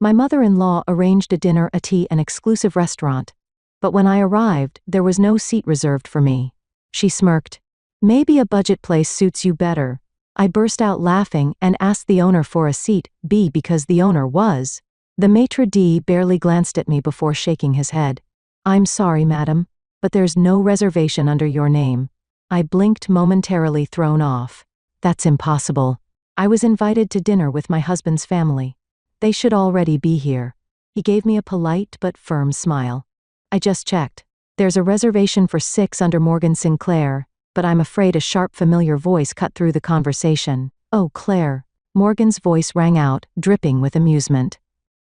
My mother-in-law arranged a dinner, a tea, an exclusive restaurant. But when I arrived, there was no seat reserved for me. She smirked. Maybe a budget place suits you better. I burst out laughing and asked the owner for a seat, because the owner was. The maitre d' barely glanced at me before shaking his head. I'm sorry, madam, but there's no reservation under your name. I blinked, momentarily thrown off. That's impossible. I was invited to dinner with my husband's family. They should already be here. He gave me a polite but firm smile. I just checked. There's a reservation for 6 under Morgan Sinclair, but I'm afraid a sharp, familiar voice cut through the conversation. Oh, Claire. Morgan's voice rang out, dripping with amusement.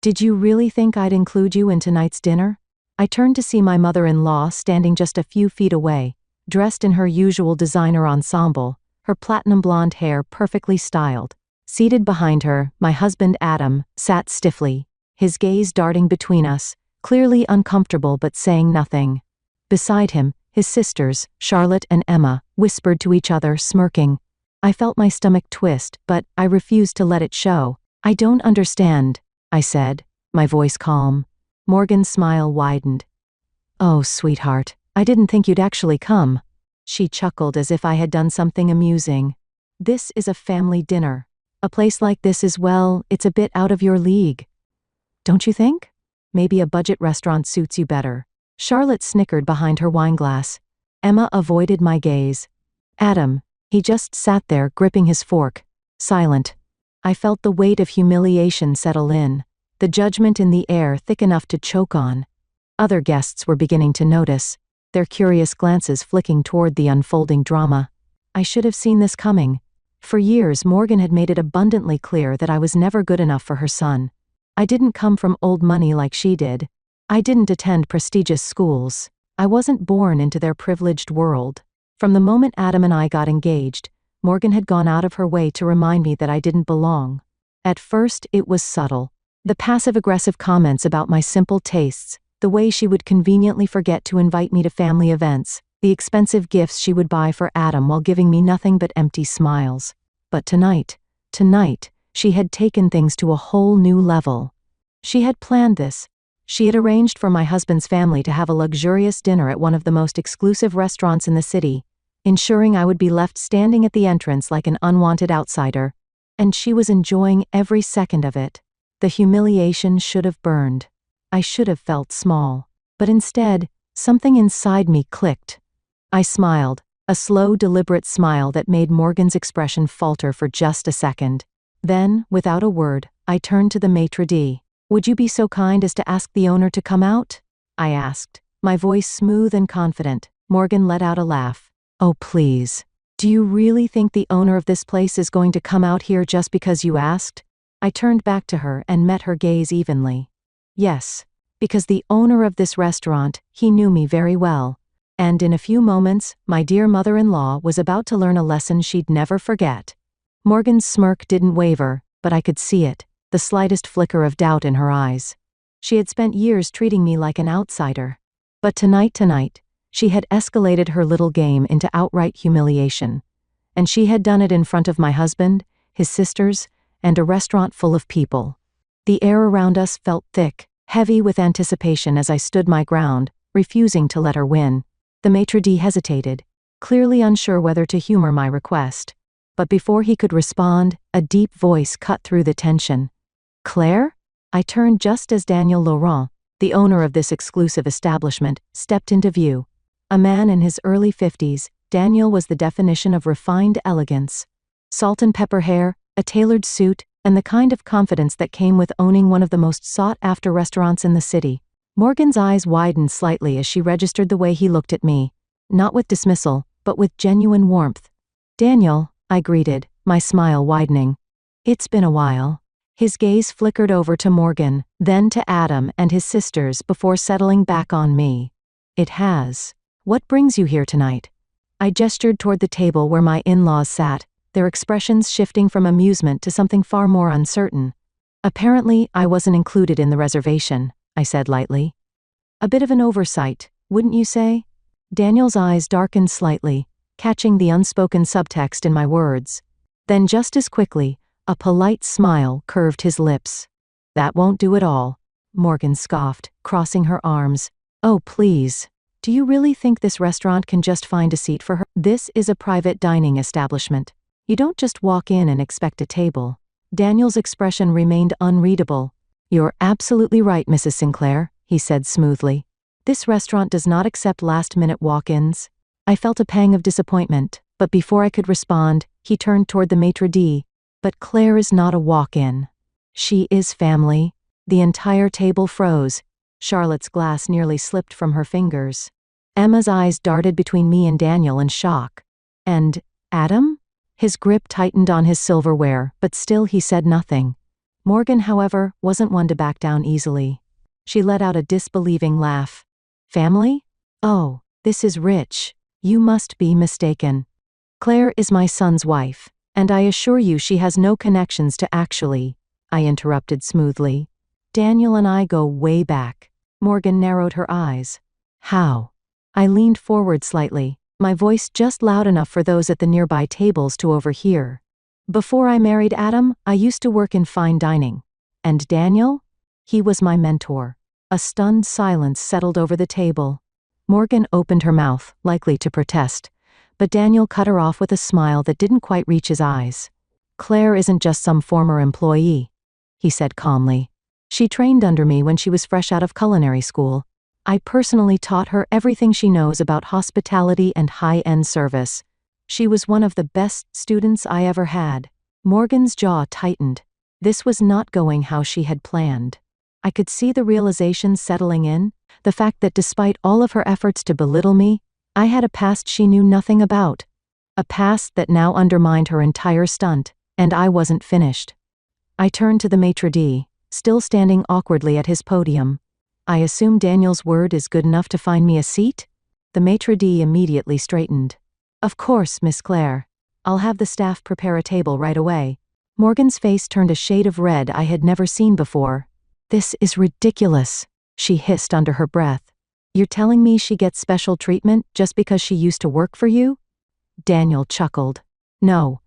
Did you really think I'd include you in tonight's dinner? I turned to see my mother-in-law standing just a few feet away, dressed in her usual designer ensemble, her platinum blonde hair perfectly styled. Seated behind her, my husband Adam sat stiffly, his gaze darting between us, clearly uncomfortable but saying nothing. Beside him, his sisters, Charlotte and Emma, whispered to each other, smirking. I felt my stomach twist, but I refused to let it show. I don't understand, I said, my voice calm. Morgan's smile widened. Oh, sweetheart, I didn't think you'd actually come. She chuckled as if I had done something amusing. This is a family dinner. A place like this is, well, it's a bit out of your league. Don't you think? Maybe a budget restaurant suits you better. Charlotte snickered behind her wineglass. Emma avoided my gaze. Adam, he just sat there gripping his fork, silent. I felt the weight of humiliation settle in, the judgment in the air thick enough to choke on. Other guests were beginning to notice, their curious glances flicking toward the unfolding drama. I should have seen this coming. For years, Morgan had made it abundantly clear that I was never good enough for her son. I didn't come from old money like she did. I didn't attend prestigious schools. I wasn't born into their privileged world. From the moment Adam and I got engaged, Morgan had gone out of her way to remind me that I didn't belong. At first, it was subtle. The passive-aggressive comments about my simple tastes, the way she would conveniently forget to invite me to family events, the expensive gifts she would buy for Adam while giving me nothing but empty smiles. But tonight, she had taken things to a whole new level. She had planned this. She had arranged for my husband's family to have a luxurious dinner at one of the most exclusive restaurants in the city, ensuring I would be left standing at the entrance like an unwanted outsider. And she was enjoying every second of it. The humiliation should have burned. I should have felt small. But instead, something inside me clicked. I smiled, a slow, deliberate smile that made Morgan's expression falter for just a second. Then, without a word, I turned to the maitre d'. Would you be so kind as to ask the owner to come out? I asked, my voice smooth and confident. Morgan let out a laugh. Oh, please. Do you really think the owner of this place is going to come out here just because you asked? I turned back to her and met her gaze evenly. Yes, because the owner of this restaurant, he knew me very well. And in a few moments, my dear mother-in-law was about to learn a lesson she'd never forget. Morgan's smirk didn't waver, but I could see it, the slightest flicker of doubt in her eyes. She had spent years treating me like an outsider. But tonight, she had escalated her little game into outright humiliation. And she had done it in front of my husband, his sisters, and a restaurant full of people. The air around us felt thick, heavy with anticipation as I stood my ground, refusing to let her win. The maitre d' hesitated, clearly unsure whether to humor my request. But before he could respond, a deep voice cut through the tension. Claire? I turned just as Daniel Laurent, the owner of this exclusive establishment, stepped into view. A man in his early 50s, Daniel was the definition of refined elegance. Salt and pepper hair, a tailored suit, and the kind of confidence that came with owning one of the most sought-after restaurants in the city. Morgan's eyes widened slightly as she registered the way he looked at me, not with dismissal, but with genuine warmth. Daniel, I greeted, my smile widening. It's been a while. His gaze flickered over to Morgan, then to Adam and his sisters before settling back on me. It has. What brings you here tonight? I gestured toward the table where my in-laws sat, their expressions shifting from amusement to something far more uncertain. Apparently, I wasn't included in the reservation, I said lightly. A bit of an oversight, wouldn't you say? Daniel's eyes darkened slightly, catching the unspoken subtext in my words. Then just as quickly, a polite smile curved his lips. That won't do at all, Morgan scoffed, crossing her arms. Oh, please. Do you really think this restaurant can just find a seat for her? This is a private dining establishment. You don't just walk in and expect a table. Daniel's expression remained unreadable. You're absolutely right, Mrs. Sinclair, he said smoothly. This restaurant does not accept last-minute walk-ins. I felt a pang of disappointment, but before I could respond, he turned toward the maitre d'. But Claire is not a walk-in. She is family. The entire table froze. Charlotte's glass nearly slipped from her fingers. Emma's eyes darted between me and Daniel in shock. And Adam? His grip tightened on his silverware, but still he said nothing. Morgan, however, wasn't one to back down easily. She let out a disbelieving laugh. Family? Oh, this is rich. You must be mistaken. Claire is my son's wife, and I assure you she has no connections to actually, I interrupted smoothly. Daniel and I go way back. Morgan narrowed her eyes. How? I leaned forward slightly, my voice just loud enough for those at the nearby tables to overhear. Before I married Adam, I used to work in fine dining. And Daniel? He was my mentor. A stunned silence settled over the table. Morgan opened her mouth, likely to protest, but Daniel cut her off with a smile that didn't quite reach his eyes. Claire isn't just some former employee, he said calmly. She trained under me when she was fresh out of culinary school. I personally taught her everything she knows about hospitality and high-end service. She was one of the best students I ever had. Morgan's jaw tightened. This was not going how she had planned. I could see the realization settling in, the fact that despite all of her efforts to belittle me, I had a past she knew nothing about. A past that now undermined her entire stunt, and I wasn't finished. I turned to the maitre d', still standing awkwardly at his podium. I assume Daniel's word is good enough to find me a seat? The maitre d' immediately straightened. Of course, Miss Claire. I'll have the staff prepare a table right away. Morgan's face turned a shade of red I had never seen before. This is ridiculous, she hissed under her breath. You're telling me she gets special treatment just because she used to work for you? Daniel chuckled. No.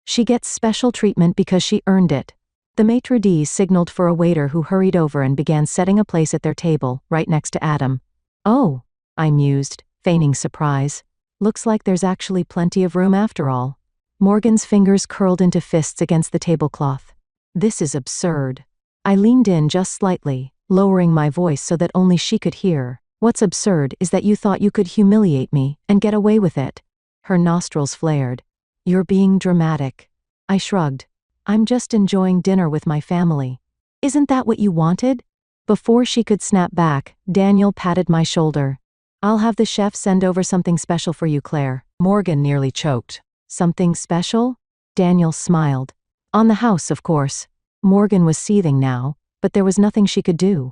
She gets special treatment because she earned it. The maitre d' signaled for a waiter who hurried over and began setting a place at their table, right next to Adam. Oh, I mused, feigning surprise. Looks like there's actually plenty of room after all. Morgan's fingers curled into fists against the tablecloth. This is absurd. I leaned in just slightly, lowering my voice so that only she could hear. What's absurd is that you thought you could humiliate me and get away with it. Her nostrils flared. You're being dramatic. I shrugged. I'm just enjoying dinner with my family. Isn't that what you wanted? Before she could snap back, Daniel patted my shoulder. I'll have the chef send over something special for you, Claire. Morgan nearly choked. Something special? Daniel smiled. On the house, of course. Morgan was seething now, but there was nothing she could do.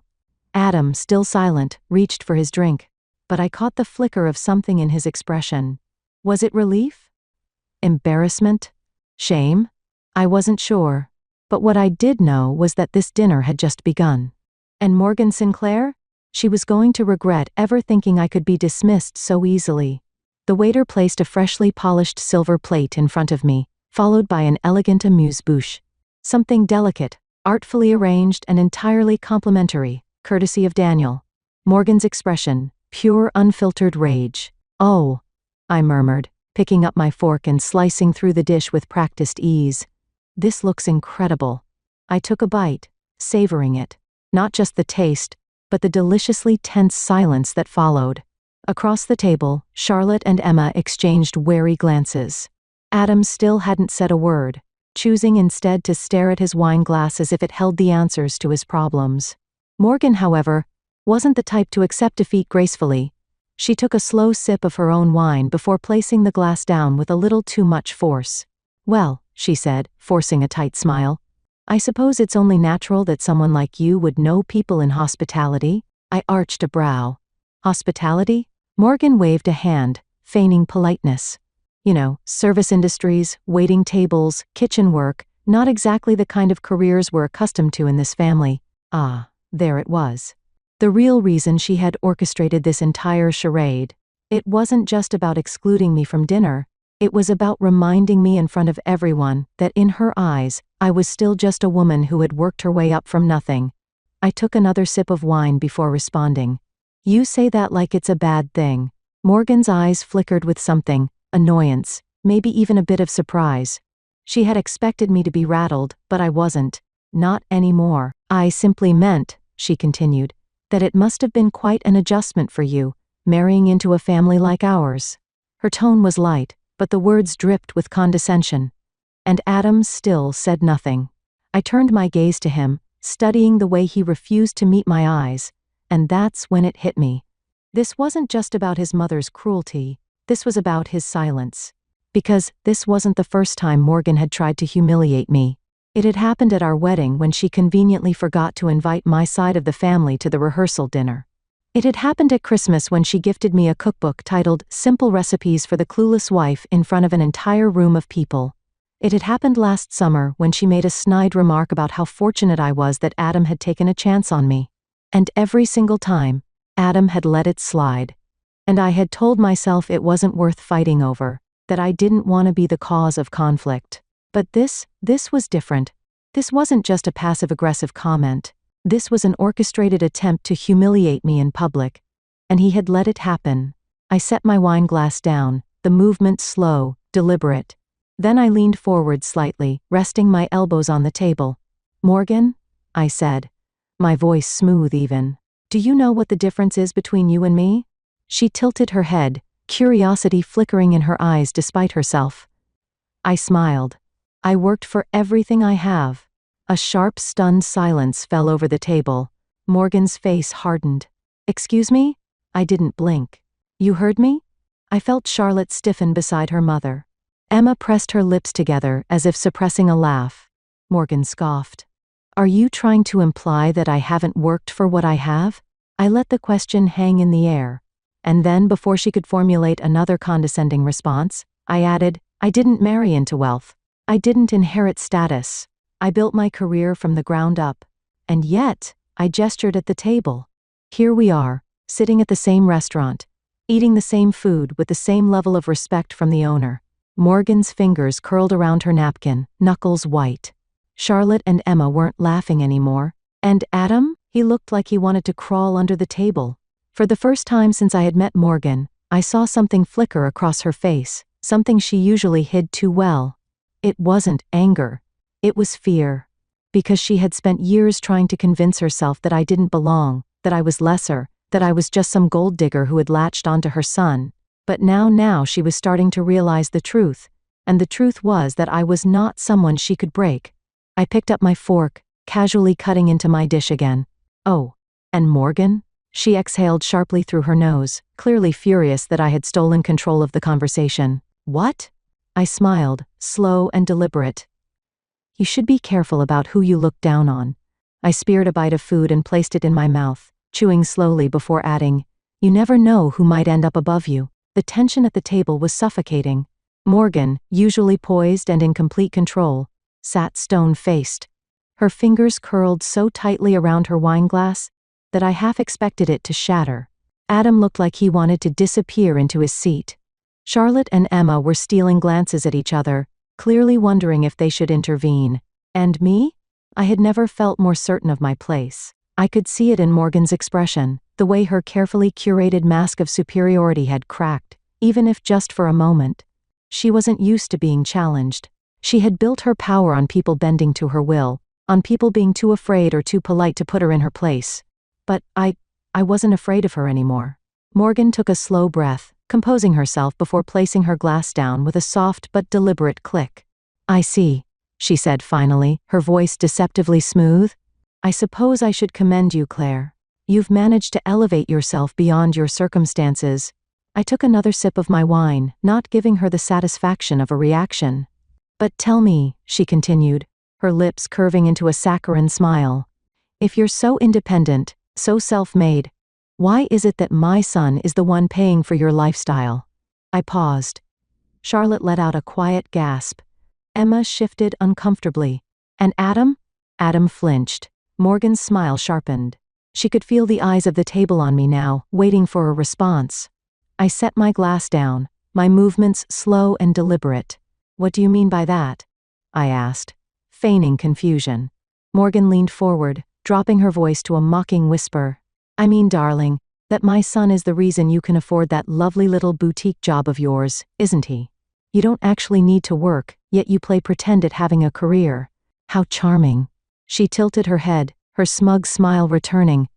Adam, still silent, reached for his drink. But I caught the flicker of something in his expression. Was it relief? Embarrassment? Shame? I wasn't sure. But what I did know was that this dinner had just begun. And Morgan Sinclair? She was going to regret ever thinking I could be dismissed so easily. The waiter placed a freshly polished silver plate in front of me, followed by an elegant amuse-bouche. Something delicate, artfully arranged and entirely complimentary, courtesy of Daniel. Morgan's expression, pure unfiltered rage. Oh, I murmured, picking up my fork and slicing through the dish with practiced ease. This looks incredible. I took a bite, savoring it. Not just the taste, but the deliciously tense silence that followed. Across the table, Charlotte and Emma exchanged wary glances. Adam still hadn't said a word, choosing instead to stare at his wine glass as if it held the answers to his problems. Morgan, however, wasn't the type to accept defeat gracefully. She took a slow sip of her own wine before placing the glass down with a little too much force. Well, she said, forcing a tight smile, I suppose it's only natural that someone like you would know people in hospitality. I arched a brow. Hospitality? Morgan waved a hand, feigning politeness. You know, service industries, waiting tables, kitchen work, not exactly the kind of careers we're accustomed to in this family. Ah, there it was. The real reason she had orchestrated this entire charade. It wasn't just about excluding me from dinner. It was about reminding me in front of everyone that in her eyes, I was still just a woman who had worked her way up from nothing. I took another sip of wine before responding. You say that like it's a bad thing. Morgan's eyes flickered with something, annoyance, maybe even a bit of surprise. She had expected me to be rattled, but I wasn't. Not anymore. I simply meant, she continued, that it must have been quite an adjustment for you, marrying into a family like ours. Her tone was light, but the words dripped with condescension. And Adam still said nothing. I turned my gaze to him, studying the way he refused to meet my eyes, and that's when it hit me. This wasn't just about his mother's cruelty, this was about his silence. Because this wasn't the first time Morgan had tried to humiliate me. It had happened at our wedding when she conveniently forgot to invite my side of the family to the rehearsal dinner. It had happened at Christmas when she gifted me a cookbook titled Simple Recipes for the Clueless Wife in front of an entire room of people. It had happened last summer when she made a snide remark about how fortunate I was that Adam had taken a chance on me. And every single time, Adam had let it slide. And I had told myself it wasn't worth fighting over, that I didn't want to be the cause of conflict. But this was different. This wasn't just a passive-aggressive comment. This was an orchestrated attempt to humiliate me in public. And he had let it happen. I set my wine glass down, the movement slow, deliberate. Then I leaned forward slightly, resting my elbows on the table. Morgan, I said, my voice smooth even. Do you know what the difference is between you and me? She tilted her head, curiosity flickering in her eyes despite herself. I smiled. I worked for everything I have. A sharp, stunned silence fell over the table. Morgan's face hardened. Excuse me? I didn't blink. You heard me? I felt Charlotte stiffen beside her mother. Emma pressed her lips together as if suppressing a laugh. Morgan scoffed. Are you trying to imply that I haven't worked for what I have? I let the question hang in the air. And then, before she could formulate another condescending response, I added, I didn't marry into wealth. I didn't inherit status. I built my career from the ground up. And yet, I gestured at the table. Here we are, sitting at the same restaurant, eating the same food with the same level of respect from the owner. Morgan's fingers curled around her napkin, knuckles white. Charlotte and Emma weren't laughing anymore. And Adam? He looked like he wanted to crawl under the table. For the first time since I had met Morgan, I saw something flicker across her face, something she usually hid too well. It wasn't anger. It was fear. Because she had spent years trying to convince herself that I didn't belong, that I was lesser, that I was just some gold digger who had latched onto her son. But now she was starting to realize the truth. And the truth was that I was not someone she could break. I picked up my fork, casually cutting into my dish again. Oh, and Morgan? She exhaled sharply through her nose, clearly furious that I had stolen control of the conversation. What? I smiled, slow and deliberate. You should be careful about who you look down on. I speared a bite of food and placed it in my mouth, chewing slowly before adding, you never know who might end up above you. The tension at the table was suffocating. Morgan, usually poised and in complete control, sat stone-faced. Her fingers curled so tightly around her wine glass that I half expected it to shatter. Adam looked like he wanted to disappear into his seat. Charlotte and Emma were stealing glances at each other, clearly wondering if they should intervene. And me? I had never felt more certain of my place. I could see it in Morgan's expression, the way her carefully curated mask of superiority had cracked, even if just for a moment. She wasn't used to being challenged. She had built her power on people bending to her will, on people being too afraid or too polite to put her in her place. But I wasn't afraid of her anymore. Morgan took a slow breath, composing herself before placing her glass down with a soft but deliberate click. I see, she said finally, her voice deceptively smooth. I suppose I should commend you, Claire. You've managed to elevate yourself beyond your circumstances. I took another sip of my wine, not giving her the satisfaction of a reaction. But tell me, she continued, her lips curving into a saccharine smile. If you're so independent, so self-made, why is it that my son is the one paying for your lifestyle? I paused. Charlotte let out a quiet gasp. Emma shifted uncomfortably. And Adam? Adam flinched. Morgan's smile sharpened. She could feel the eyes of the table on me now, waiting for a response. I set my glass down, my movements slow and deliberate. What do you mean by that? I asked, feigning confusion. Morgan leaned forward, dropping her voice to a mocking whisper. I mean, darling, that my son is the reason you can afford that lovely little boutique job of yours, isn't he? You don't actually need to work, yet you play pretend at having a career. How charming. She tilted her head, her smug smile returning.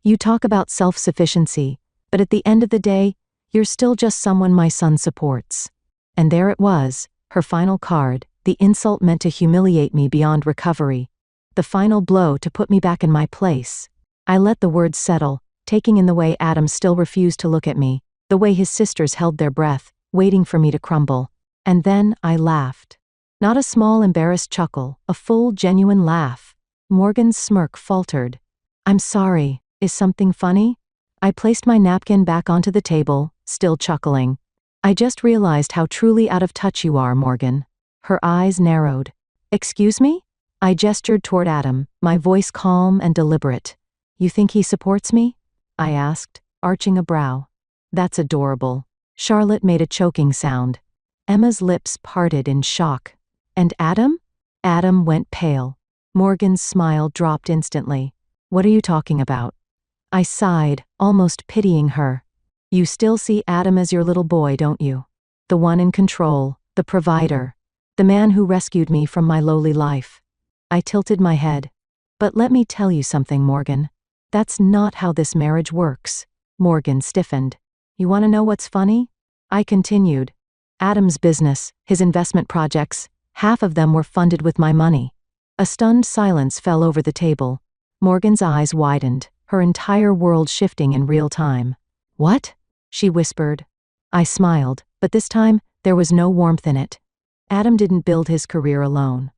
You talk about self-sufficiency, but at the end of the day, you're still just someone my son supports. And there it was, her final card, the insult meant to humiliate me beyond recovery. The final blow to put me back in my place. I let the words settle, taking in the way Adam still refused to look at me, the way his sisters held their breath, waiting for me to crumble. And then I laughed. Not a small embarrassed chuckle, a full genuine laugh. Morgan's smirk faltered. I'm sorry, is something funny? I placed my napkin back onto the table, still chuckling. I just realized how truly out of touch you are, Morgan. Her eyes narrowed. Excuse me? I gestured toward Adam, my voice calm and deliberate. You think he supports me? I asked, arching a brow. That's adorable. Charlotte made a choking sound. Emma's lips parted in shock. And Adam? Adam went pale. Morgan's smile dropped instantly. What are you talking about? I sighed, almost pitying her. You still see Adam as your little boy, don't you? The one in control, the provider, the man who rescued me from my lowly life. I tilted my head. But let me tell you something, Morgan. That's not how this marriage works. Morgan stiffened. You want to know what's funny? I continued. Adam's business, his investment projects, half of them were funded with my money. A stunned silence fell over the table. Morgan's eyes widened, her entire world shifting in real time. What? She whispered. I smiled, but this time, there was no warmth in it. Adam didn't build his career alone.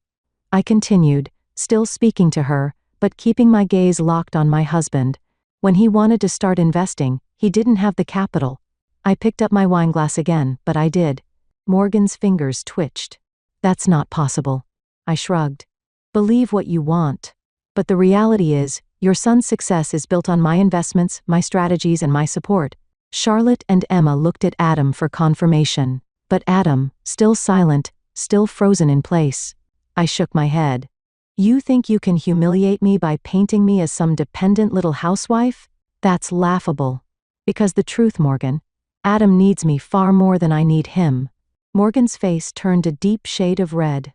I continued, still speaking to her, but keeping my gaze locked on my husband. When he wanted to start investing, he didn't have the capital. I picked up my wineglass again, but I did. Morgan's fingers twitched. That's not possible. I shrugged. Believe what you want. But the reality is, your son's success is built on my investments, my strategies, and my support. Charlotte and Emma looked at Adam for confirmation. But Adam, still silent, still frozen in place. I shook my head. You think you can humiliate me by painting me as some dependent little housewife? That's laughable. Because the truth, Morgan, Adam needs me far more than I need him. Morgan's face turned a deep shade of red.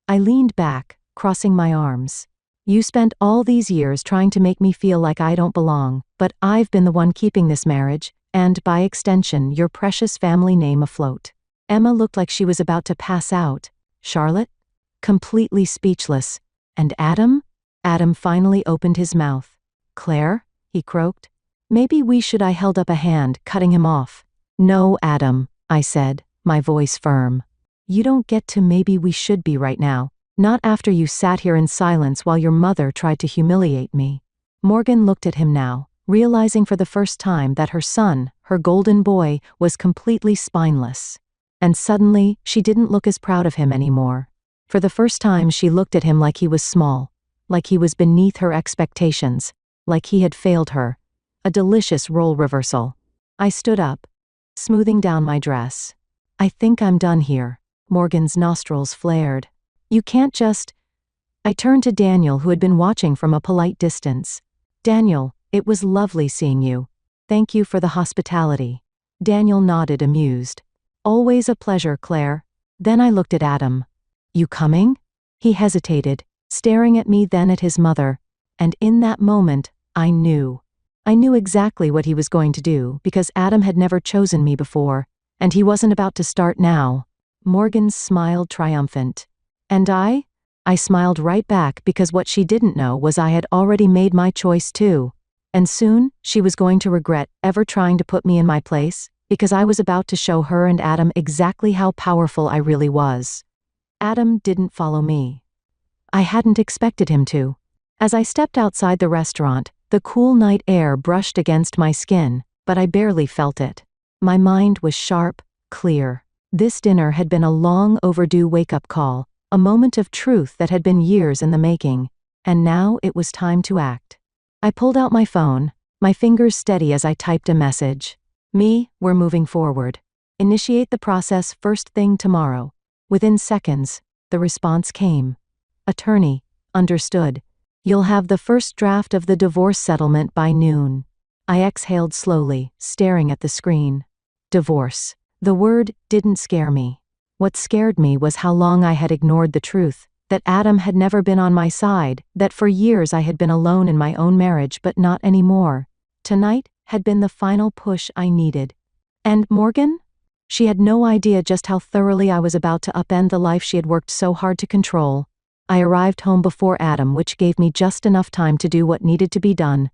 I leaned back, crossing my arms. You spent all these years trying to make me feel like I don't belong, but I've been the one keeping this marriage, and by extension, your precious family name afloat. Emma looked like she was about to pass out. Charlotte? Completely speechless. And Adam? Adam finally opened his mouth. Claire? He croaked. Maybe we should. I held up a hand, cutting him off. No, Adam, I said, my voice firm. You don't get to maybe we should be right now. Not after you sat here in silence while your mother tried to humiliate me. Morgan looked at him now, realizing for the first time that her son, her golden boy, was completely spineless. And suddenly, she didn't look as proud of him anymore. For the first time she looked at him like he was small, like he was beneath her expectations, like he had failed her. A delicious role reversal. I stood up, smoothing down my dress. I think I'm done here. Morgan's nostrils flared. You can't just... I turned to Daniel, who had been watching from a polite distance. Daniel, it was lovely seeing you. Thank you for the hospitality. Daniel nodded, amused. Always a pleasure, Claire. Then I looked at Adam. You coming? He hesitated, staring at me, then at his mother. And in that moment, I knew. I knew exactly what he was going to do, because Adam had never chosen me before, and he wasn't about to start now. Morgan smiled triumphant. And I smiled right back, because what she didn't know was I had already made my choice too. And soon, she was going to regret ever trying to put me in my place, because I was about to show her and Adam exactly how powerful I really was. Adam didn't follow me. I hadn't expected him to. As I stepped outside the restaurant, the cool night air brushed against my skin, but I barely felt it. My mind was sharp, clear. This dinner had been a long overdue wake-up call, a moment of truth that had been years in the making, and now it was time to act. I pulled out my phone, my fingers steady as I typed a message. We're moving forward. Initiate the process first thing tomorrow. Within seconds, the response came. Attorney, understood. You'll have the first draft of the divorce settlement by noon. I exhaled slowly, staring at the screen. Divorce. The word didn't scare me. What scared me was how long I had ignored the truth, that Adam had never been on my side, that for years I had been alone in my own marriage but not anymore. Tonight had been the final push I needed. And Morgan? She had no idea just how thoroughly I was about to upend the life she had worked so hard to control. I arrived home before Adam, which gave me just enough time to do what needed to be done.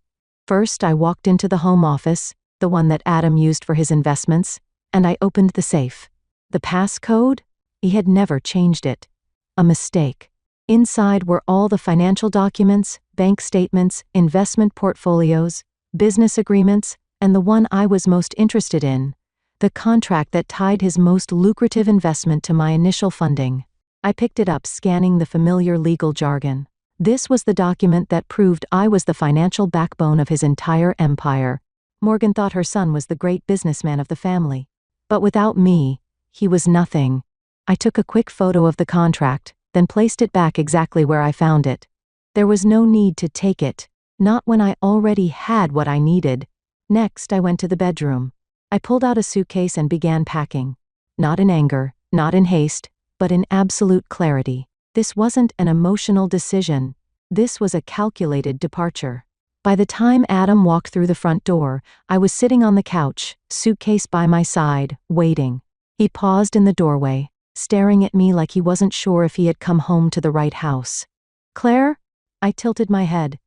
First, I walked into the home office, the one that Adam used for his investments, and I opened the safe. The passcode? He had never changed it. A mistake. Inside were all the financial documents, bank statements, investment portfolios, business agreements, and the one I was most interested in, the contract that tied his most lucrative investment to my initial funding. I picked it up, scanning the familiar legal jargon. This was the document that proved I was the financial backbone of his entire empire. Morgan thought her son was the great businessman of the family. But without me, he was nothing. I took a quick photo of the contract, then placed it back exactly where I found it. There was no need to take it, not when I already had what I needed. Next, I went to the bedroom. I pulled out a suitcase and began packing. Not in anger, not in haste, but in absolute clarity. This wasn't an emotional decision. This was a calculated departure. By the time Adam walked through the front door, I was sitting on the couch, suitcase by my side, waiting. He paused in the doorway, staring at me like he wasn't sure if he had come home to the right house. Claire? I tilted my head.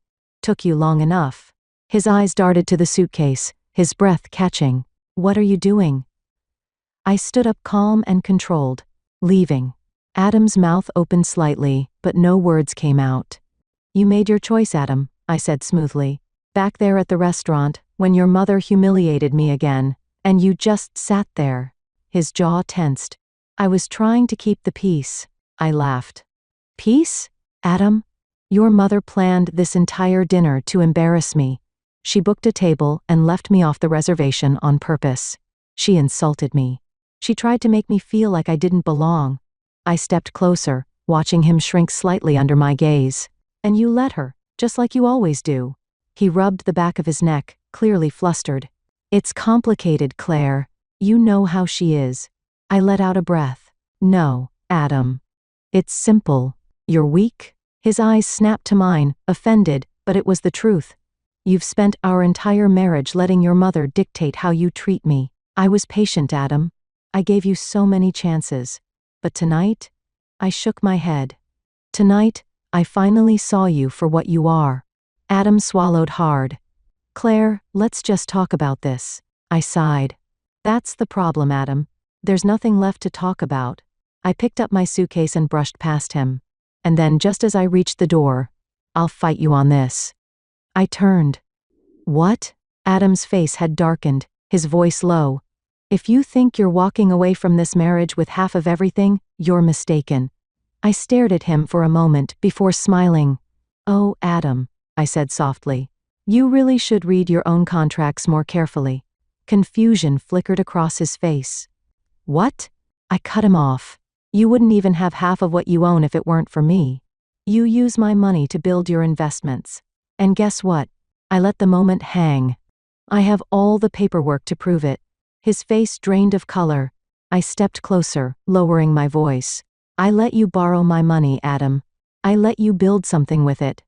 Took you long enough. His eyes darted to the suitcase, his breath catching. What are you doing? I stood up, calm and controlled. Leaving. Adam's mouth opened slightly, but no words came out. You made your choice, Adam, I said smoothly. Back there at the restaurant, when your mother humiliated me again, and you just sat there. His jaw tensed. I was trying to keep the peace. I laughed. Peace? Adam? Your mother planned this entire dinner to embarrass me. She booked a table and left me off the reservation on purpose. She insulted me. She tried to make me feel like I didn't belong. I stepped closer, watching him shrink slightly under my gaze. And you let her, just like you always do. He rubbed the back of his neck, clearly flustered. It's complicated, Claire. You know how she is. I let out a breath. No, Adam. It's simple. You're weak? His eyes snapped to mine, offended, but it was the truth. You've spent our entire marriage letting your mother dictate how you treat me. I was patient, Adam. I gave you so many chances. But tonight, I shook my head. Tonight, I finally saw you for what you are. Adam swallowed hard. Claire, let's just talk about this. I sighed. That's the problem, Adam. There's nothing left to talk about. I picked up my suitcase and brushed past him. And then, just as I reached the door, I'll fight you on this. I turned. What? Adam's face had darkened, his voice low. If you think you're walking away from this marriage with half of everything, you're mistaken. I stared at him for a moment before smiling. Oh, Adam, I said softly. You really should read your own contracts more carefully. Confusion flickered across his face. What? I cut him off. You wouldn't even have half of what you own if it weren't for me. You use my money to build your investments. And guess what? I let the moment hang. I have all the paperwork to prove it. His face drained of color. I stepped closer, lowering my voice. I let you borrow my money, Adam. I let you build something with it.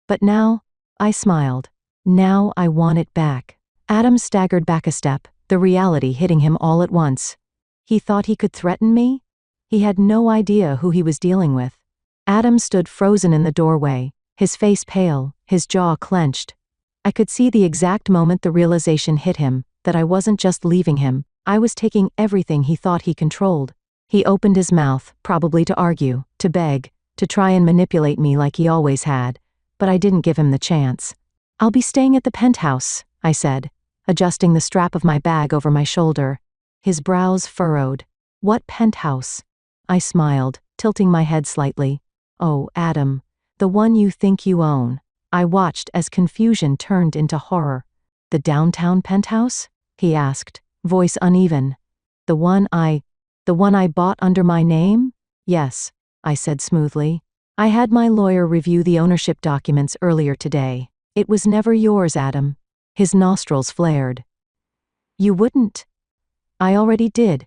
But now, I smiled. Now I want it back. Adam staggered back a step, the reality hitting him all at once. He thought he could threaten me? He had no idea who he was dealing with. Adam stood frozen in the doorway, his face pale, his jaw clenched. I could see the exact moment the realization hit him, that I wasn't just leaving him, I was taking everything he thought he controlled. He opened his mouth, probably to argue, to beg, to try and manipulate me like he always had, but I didn't give him the chance. I'll be staying at the penthouse, I said, adjusting the strap of my bag over my shoulder. His brows furrowed. What penthouse? I smiled, tilting my head slightly. Oh, Adam, the one you think you own. I watched as confusion turned into horror. The downtown penthouse? He asked, voice uneven. The one I bought under my name? Yes, I said smoothly. I had my lawyer review the ownership documents earlier today. It was never yours, Adam. His nostrils flared. You wouldn't? I already did.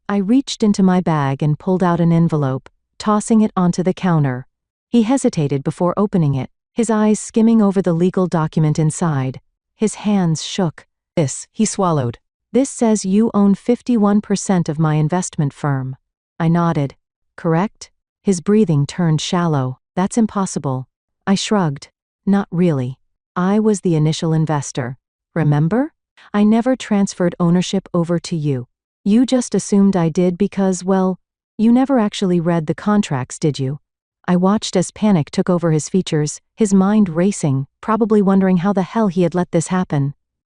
I reached into my bag and pulled out an envelope, tossing it onto the counter. He hesitated before opening it, his eyes skimming over the legal document inside. His hands shook. This, he swallowed. This says you own 51% of my investment firm. I nodded. Correct? His breathing turned shallow. That's impossible. I shrugged. Not really. I was the initial investor. Remember? I never transferred ownership over to you. You just assumed I did because, well, you never actually read the contracts, did you? I watched as panic took over his features, his mind racing, probably wondering how the hell he had let this happen.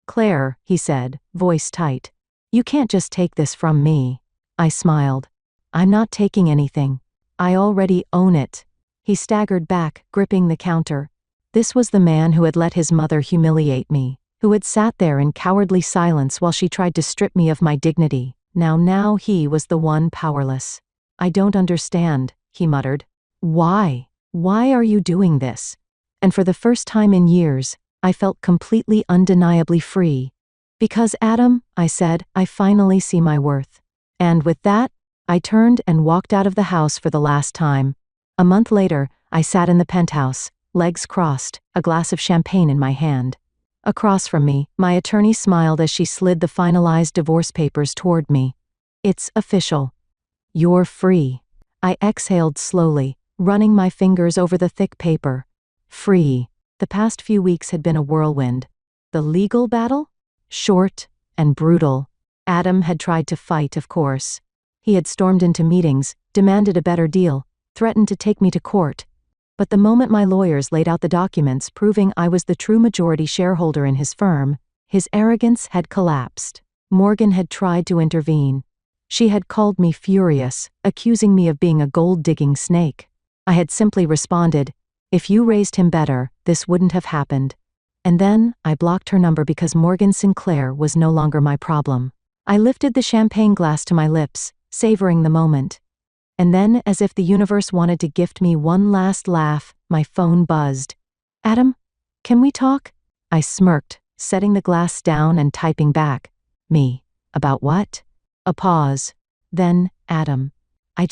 Claire, he said, voice tight. You can't just take this from me. I smiled. I'm not taking anything. I already own it. He staggered back, gripping the counter. This was the man who had let his mother humiliate me, who had sat there in cowardly silence while she tried to strip me of my dignity. Now he was the one powerless. I don't understand, he muttered. Why? Why are you doing this? And for the first time in years, I felt completely undeniably free. Because, Adam, I said, I finally see my worth. And with that, I turned and walked out of the house for the last time. A month later, I sat in the penthouse, legs crossed, a glass of champagne in my hand. Across from me, my attorney smiled as she slid the finalized divorce papers toward me. It's official. You're free. I exhaled slowly, running my fingers over the thick paper. Free. The past few weeks had been a whirlwind. The legal battle? Short and brutal. Adam had tried to fight, of course. He had stormed into meetings, demanded a better deal, threatened to take me to court. But the moment my lawyers laid out the documents proving I was the true majority shareholder in his firm, his arrogance had collapsed. Morgan had tried to intervene. She had called me furious, accusing me of being a gold-digging snake. I had simply responded, if you raised him better, this wouldn't have happened. And then, I blocked her number because Morgan Sinclair was no longer my problem. I lifted the champagne glass to my lips, savoring the moment. And then, as if the universe wanted to gift me one last laugh, my phone buzzed. Adam, can we talk? I smirked, setting the glass down and typing back. Me. About what? A pause. Then, Adam. I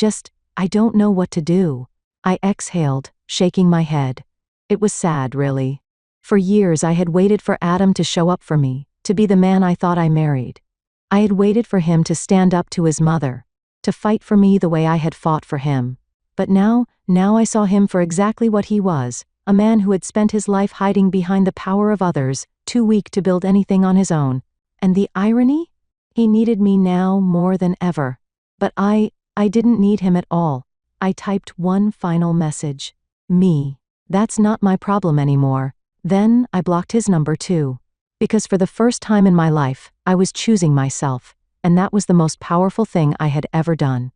don't know what to do. I exhaled, shaking my head. It was sad, really. For years I had waited for Adam to show up for me, to be the man I thought I married. I had waited for him to stand up to his mother, to fight for me the way I had fought for him. But now I saw him for exactly what he was, a man who had spent his life hiding behind the power of others, too weak to build anything on his own. And the irony? He needed me now more than ever. But I didn't need him at all. I typed one final message. Me. That's not my problem anymore. Then I blocked his number too. Because for the first time in my life, I was choosing myself, and that was the most powerful thing I had ever done.